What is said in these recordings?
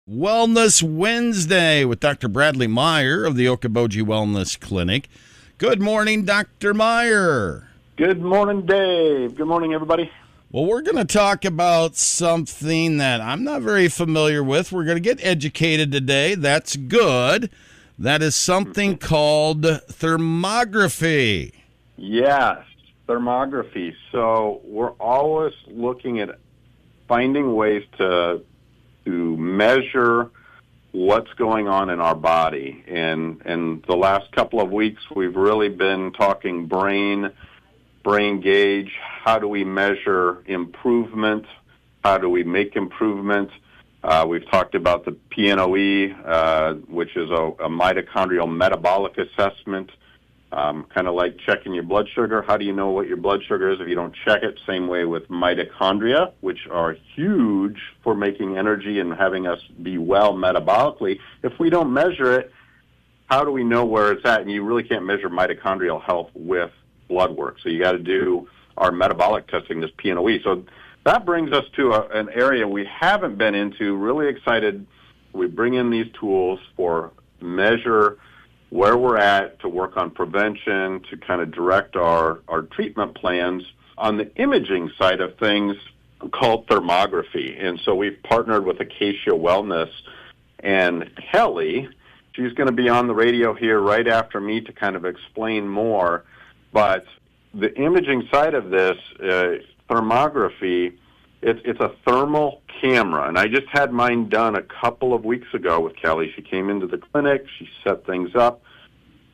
Wellness Wednesday with Dr. Bradley Meyer of the Okoboji Wellness Clinic. Good morning, Dr. Meyer. Good morning, Dave. Good morning, everybody. Well, we're going to talk about something that I'm not very familiar with. We're going to get educated today. That's good. That is something called thermography. Yes, thermography. So we're always looking at finding ways to measure what's going on in our body. And the last couple of weeks, we've really been talking brain gauge. How do we measure improvement? How do we make improvement? We've talked about the PNOE, which is a mitochondrial metabolic assessment, kind of like checking your blood sugar. How do you know what your blood sugar is if you don't check it? Same way with mitochondria, which are huge for making energy and having us be well metabolically. If we don't measure it, how do we know where it's at? And you really can't measure mitochondrial health with blood work. So you got to do our metabolic testing, this PNOE. So that brings us to an area we haven't been into. Really excited. We bring in these tools for measure where we're at, to work on prevention, to kind of direct our treatment plans on the imaging side of things called thermography. And so we've partnered with Acacia Wellness, and Kelli, she's going to be on the radio here right after me to kind of explain more. But the imaging side of this, thermography, it's a thermal camera, and I just had mine done a couple of weeks ago with Kelli. She came into the clinic, she set things up,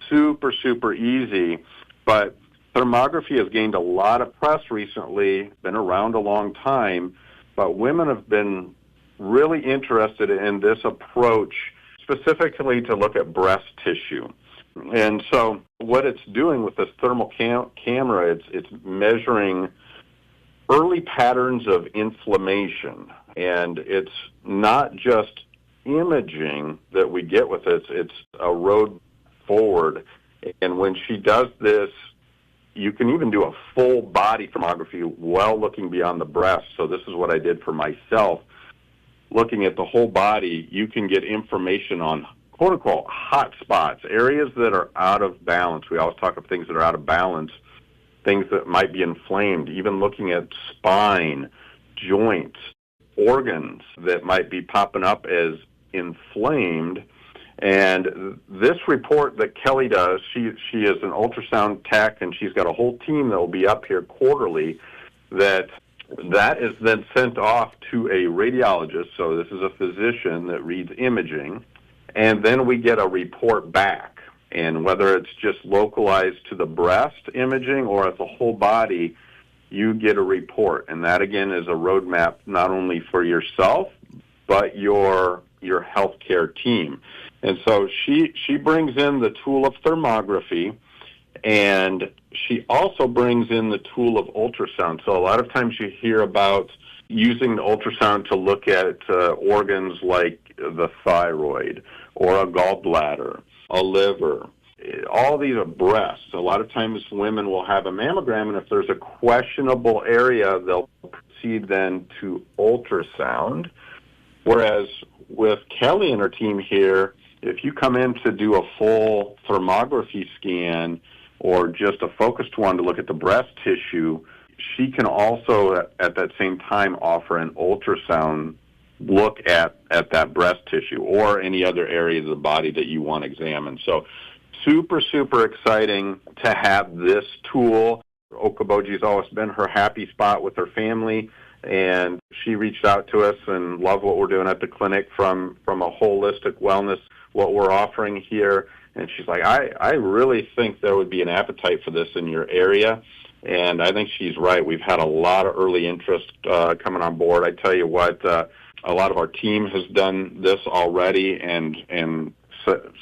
super easy, but thermography has gained a lot of press recently, been around a long time, but women have been really interested in this approach, specifically to look at breast tissue. And so what it's doing with this thermal camera, it's measuring early patterns of inflammation, and it's not just imaging that we get with it, it's a road forward. And when she does this, you can even do a full body thermography while looking beyond the breast. So this is what I did for myself. Looking at the whole body, you can get information on quote-unquote hot spots, areas that are out of balance. We always talk of things that are out of balance, things that might be inflamed, even looking at spine, joints, organs that might be popping up as inflamed. And this report that Kelli does, she is an ultrasound tech, and she's got a whole team that will be up here quarterly, that is then sent off to a radiologist. So this is a physician that reads imaging, and then we get a report back. And whether it's just localized to the breast imaging or at the whole body, you get a report. And that, again, is a roadmap not only for yourself, but your healthcare team. And so she brings in the tool of thermography, and she also brings in the tool of ultrasound. So a lot of times you hear about using the ultrasound to look at organs like the thyroid or a gallbladder, a liver. All these are breasts. A lot of times women will have a mammogram, and if there's a questionable area, they'll proceed then to ultrasound. Whereas with Kelli and her team here, if you come in to do a full thermography scan or just a focused one to look at the breast tissue, she can also at that same time offer an ultrasound look at that breast tissue or any other area of the body that you want examined. So super exciting to have this tool. Okoboji's always been her happy spot with her family, and she reached out to us and loved what we're doing at the clinic from a holistic wellness, what we're offering here. And she's like, I really think there would be an appetite for this in your area. And I think she's right. We've had a lot of early interest coming on board. I tell you what, a lot of our team has done this already and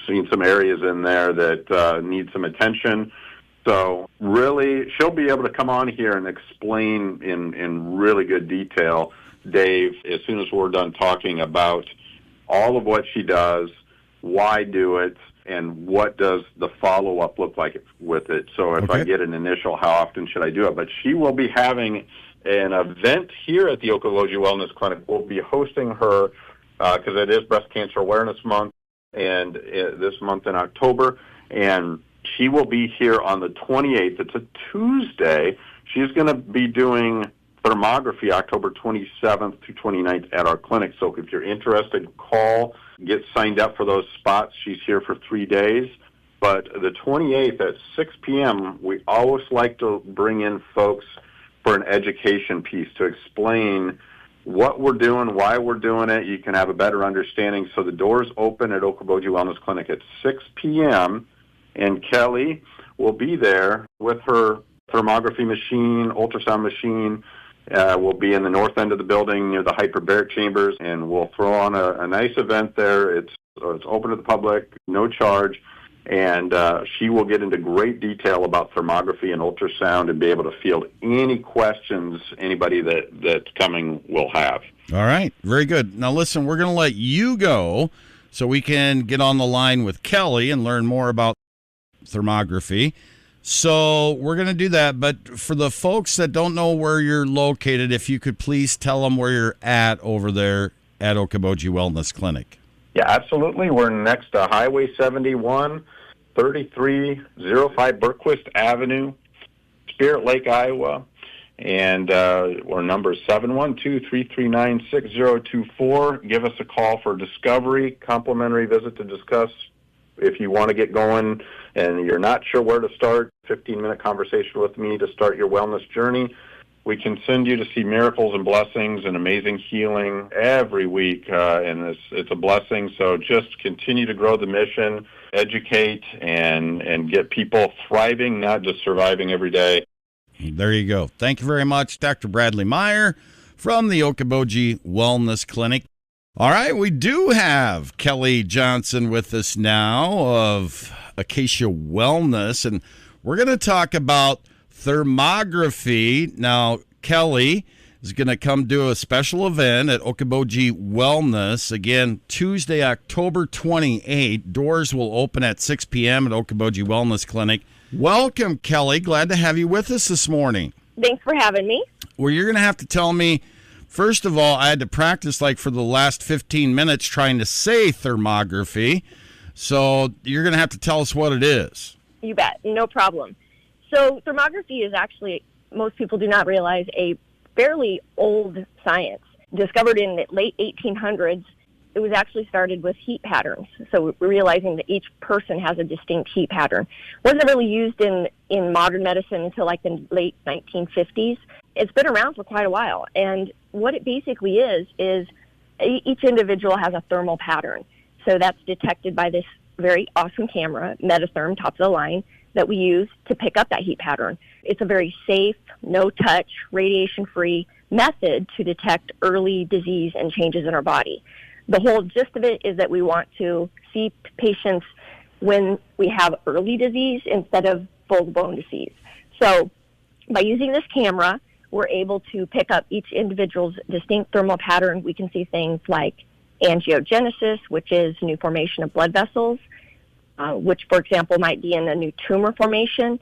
seen some areas in there that need some attention. So really, she'll be able to come on here and explain in really good detail, Dave, as soon as we're done talking about all of what she does, why do it, and what does the follow-up look like with it. So if I get an initial, how often should I do it? But she will be having an event here at the Okoboji Wellness Clinic. We'll be hosting her because it is Breast Cancer Awareness Month, and this month in October. And she will be here on the 28th. It's a Tuesday. She's going to be doing thermography October 27th to 29th at our clinic. So if you're interested, call, get signed up for those spots. She's here for 3 days. But the 28th at 6 p.m., we always like to bring in folks for an education piece to explain what we're doing, why we're doing it. You can have a better understanding. So the doors open at Okoboji Wellness Clinic at 6 p.m., and Kelli will be there with her thermography machine, ultrasound machine. We'll be in the north end of the building near the hyperbaric chambers, and we'll throw on a nice event there. It's open to the public, no charge, and she will get into great detail about thermography and ultrasound and be able to field any questions anybody that's coming will have. All right, very good. Now listen, we're going to let you go so we can get on the line with Kelli and learn more about thermography. So we're going to do that, but for the folks that don't know where you're located, if you could please tell them where you're at over there at Okoboji Wellness Clinic. Yeah, absolutely. We're next to Highway 71, 3305 Berquist Avenue, Spirit Lake, Iowa, and our number is 712-339-6024. Give us a call for discovery, complimentary visit to discuss. If you want to get going and you're not sure where to start, 15-minute conversation with me to start your wellness journey. We can send you to see miracles and blessings and amazing healing every week, and it's a blessing. So just continue to grow the mission, educate, and get people thriving, not just surviving every day. There you go. Thank you very much, Dr. Bradley Meyer from the Okoboji Wellness Clinic. All right, we do have Kelli Johnson with us now of Acacia Wellness, and we're going to talk about thermography. Now, Kelli is going to come do a special event at Okoboji Wellness. Again, Tuesday, October 28th. Doors will open at 6 p.m. at Okoboji Wellness Clinic. Welcome, Kelli. Glad to have you with us this morning. Thanks for having me. Well, you're going to have to tell me, first of all, I had to practice like for the last 15 minutes trying to say thermography. So you're going to have to tell us what it is. You bet. No problem. So thermography is actually, most people do not realize, a fairly old science. Discovered in the late 1800s, it was actually started with heat patterns. So we're realizing that each person has a distinct heat pattern. Wasn't really used in modern medicine until like the late 1950s. It's been around for quite a while. And what it basically is each individual has a thermal pattern. So that's detected by this very awesome camera, Metatherm, top of the line, that we use to pick up that heat pattern. It's a very safe, no-touch, radiation-free method to detect early disease and changes in our body. The whole gist of it is that we want to see patients when we have early disease instead of full-blown disease. So by using this camera, we're able to pick up each individual's distinct thermal pattern. We can see things like angiogenesis, which is new formation of blood vessels, which, for example, might be in a new tumor formation,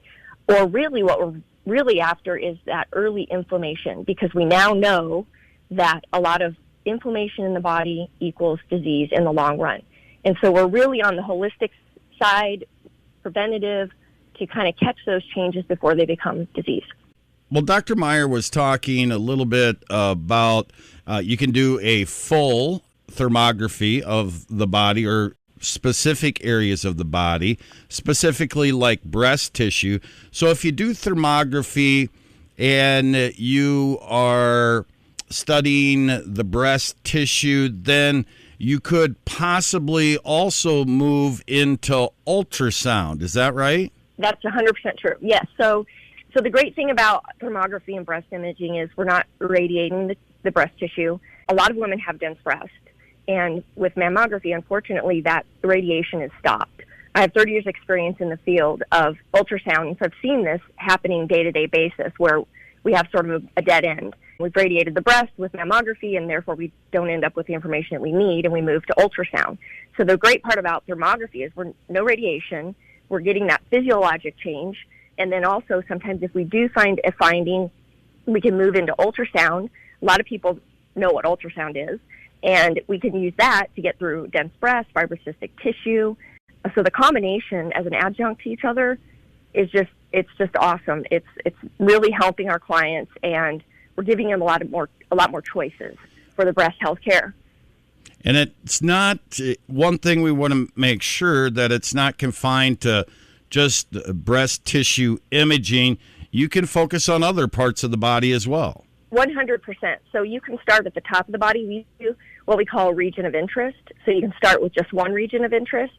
or really what we're really after is that early inflammation, because we now know that a lot of inflammation in the body equals disease in the long run. And so we're really on the holistic side, preventative, to kind of catch those changes before they become disease. Well, Dr. Meyer was talking a little bit about you can do a full thermography of the body or specific areas of the body, specifically like breast tissue. So if you do thermography and you are studying the breast tissue, then you could possibly also move into ultrasound. Is that right? That's 100% true. Yes. So the great thing about thermography and breast imaging is we're not irradiating the breast tissue. A lot of women have dense breast. And with mammography, unfortunately, that radiation is stopped. I have 30 years experience in the field of ultrasound, and so I've seen this happening day-to-day basis where we have sort of a dead end. We've radiated the breast with mammography, and therefore we don't end up with the information that we need, and we move to ultrasound. So the great part about thermography is we're no radiation, we're getting that physiologic change, and then also sometimes if we do find a finding, we can move into ultrasound. A lot of people know what ultrasound is. And we can use that to get through dense breast, fibrocystic tissue. So the combination as an adjunct to each other is just awesome. It's really helping our clients, and we're giving them a lot more choices for the breast health care. And it's not one thing we want to make sure that it's not confined to just breast tissue imaging. You can focus on other parts of the body as well. 100%. So you can start at the top of the body. We do what we call a region of interest. So you can start with just one region of interest,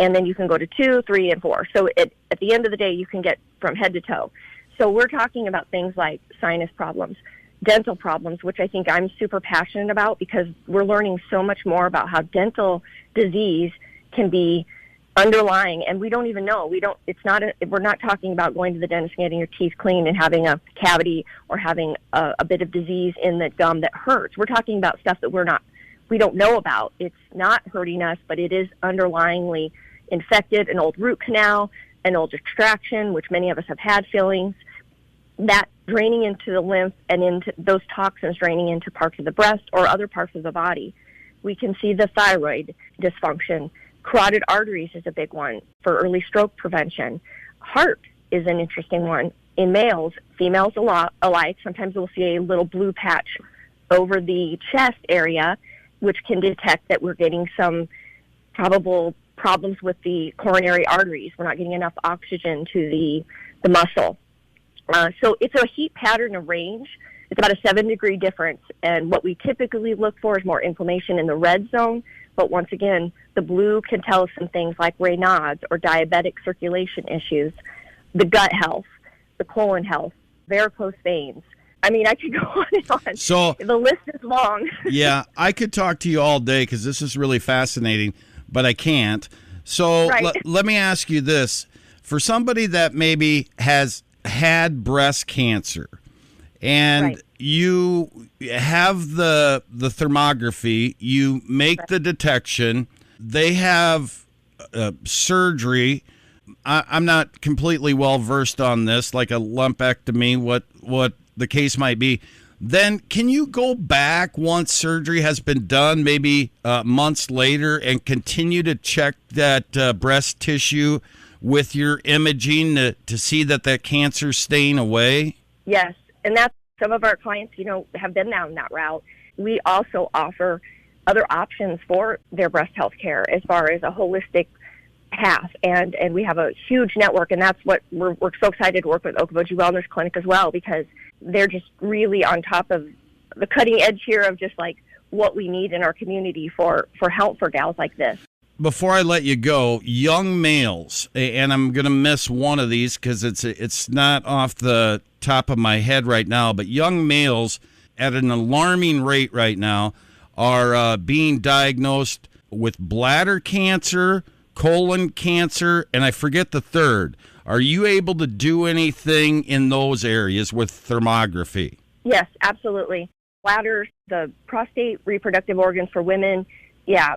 and then you can go to 2, 3, and 4. So at the end of the day, you can get from head to toe. So we're talking about things like sinus problems, dental problems, which I think I'm super passionate about, because we're learning so much more about how dental disease can be underlying, and we don't even know. We're not talking about going to the dentist and getting your teeth cleaned and having a cavity or having a bit of disease in the gum that hurts. We're talking about stuff that we don't know about. It's not hurting us, but it is underlyingly infected, an old root canal, an old extraction, which many of us have had fillings, that draining into the lymph and into those toxins draining into parts of the breast or other parts of the body. We can see the thyroid dysfunction. Carotid arteries is a big one for early stroke prevention. Heart is an interesting one. In males, females alike, sometimes we'll see a little blue patch over the chest area, which can detect that we're getting some probable problems with the coronary arteries. We're not getting enough oxygen to the muscle. So it's a heat pattern of range. It's about a 7-degree difference. And what we typically look for is more inflammation in the red zone. But once again, the blue can tell us some things like Raynaud's or diabetic circulation issues, the gut health, the colon health, varicose veins. I mean, I could go on and on. So the list is long. Yeah, I could talk to you all day because this is really fascinating, but I can't. So Right. Let me ask you this. For somebody that maybe has had breast cancer and Right. you have the thermography, you make the detection, they have surgery. I'm not completely well versed on this, like a lumpectomy, what the case might be. Then can you go back once surgery has been done, maybe months later, and continue to check that breast tissue with your imaging to see that cancer's staying away? Yes, and that's some of our clients, have been down that route. We also offer other options for their breast health care as far as a holistic path, and we have a huge network, and that's what we're so excited to work with Okoboji Wellness Clinic as well, because they're just really on top of the cutting edge here of just like what we need in our community for help for gals like this. Before I let you go, young males, and I'm going to miss one of these because it's not off the top of my head right now, but young males at an alarming rate right now are being diagnosed with bladder cancer, colon cancer, and I forget the third. Are you able to do anything in those areas with thermography? Yes, absolutely. Bladder, the prostate, reproductive organs for women, yeah,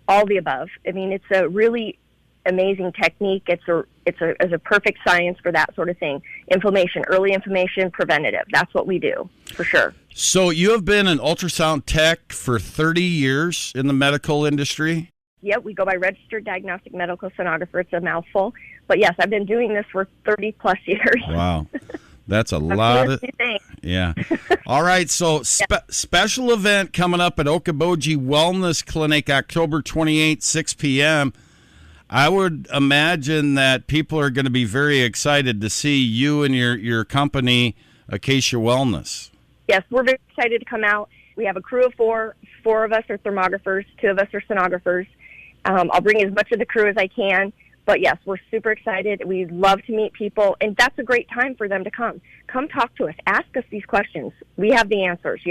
all the above. I mean, it's a really amazing technique. It's a perfect science for that sort of thing. Inflammation, early inflammation, preventative. That's what we do, for sure. So you have been an ultrasound tech for 30 years in the medical industry? Yep, we go by registered diagnostic medical sonographer. It's a mouthful. But yes, I've been doing this for 30 plus years. Wow. That's a lot of... Yeah. All right, so special event coming up at Okoboji Wellness Clinic, October 28th, 6 p.m. I would imagine that people are going to be very excited to see you and your company, Acacia Wellness. Yes, we're very excited to come out. We have a crew of four. 4 of us are thermographers, 2 of us are sonographers. I'll bring as much of the crew as I can. But yes, we're super excited. We love to meet people, and that's a great time for them to come. Come talk to us. Ask us these questions. We have the answers,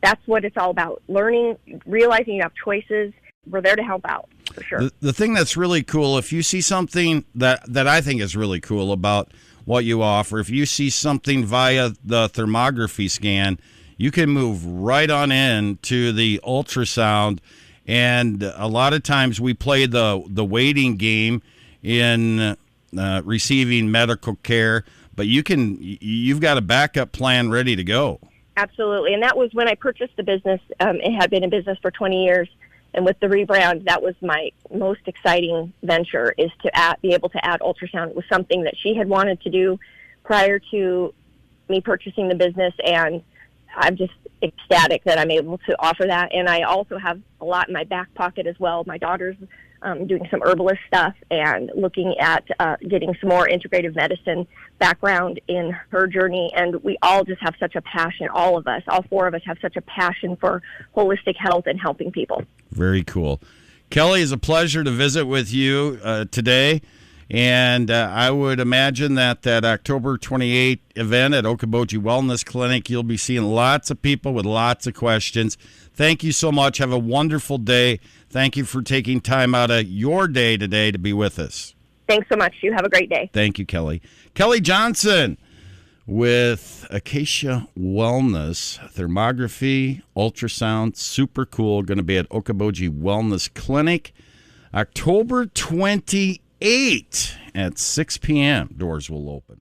That's what it's all about. Learning, realizing you have choices. We're there to help out, for sure. The thing that's really cool, if you see something that I think is really cool about what you offer, if you see something via the thermography scan, you can move right on in to the ultrasound. And a lot of times we play the waiting game in receiving medical care, but you've got a backup plan ready to go. Absolutely. And that was when I purchased the business. It had been in business for 20 years. And with the rebrand, that was my most exciting venture, is to be able to add ultrasound. It was something that she had wanted to do prior to me purchasing the business, and I'm just ecstatic that I'm able to offer that. And I also have a lot in my back pocket as well. My daughter's doing some herbalist stuff and looking at getting some more integrative medicine background in her journey. And we all just have such a passion, all of us, all four of us have such a passion for holistic health and helping people. Very cool. Kelli, it's a pleasure to visit with you today. And I would imagine that October 28th event at Okoboji Wellness Clinic, you'll be seeing lots of people with lots of questions. Thank you so much. Have a wonderful day. Thank you for taking time out of your day today to be with us. Thanks so much. You have a great day. Thank you, Kelli. Kelli Johnson with Acacia Wellness, Thermography, Ultrasound, super cool. Going to be at Okoboji Wellness Clinic, October 28th at 6 p.m. Doors will open.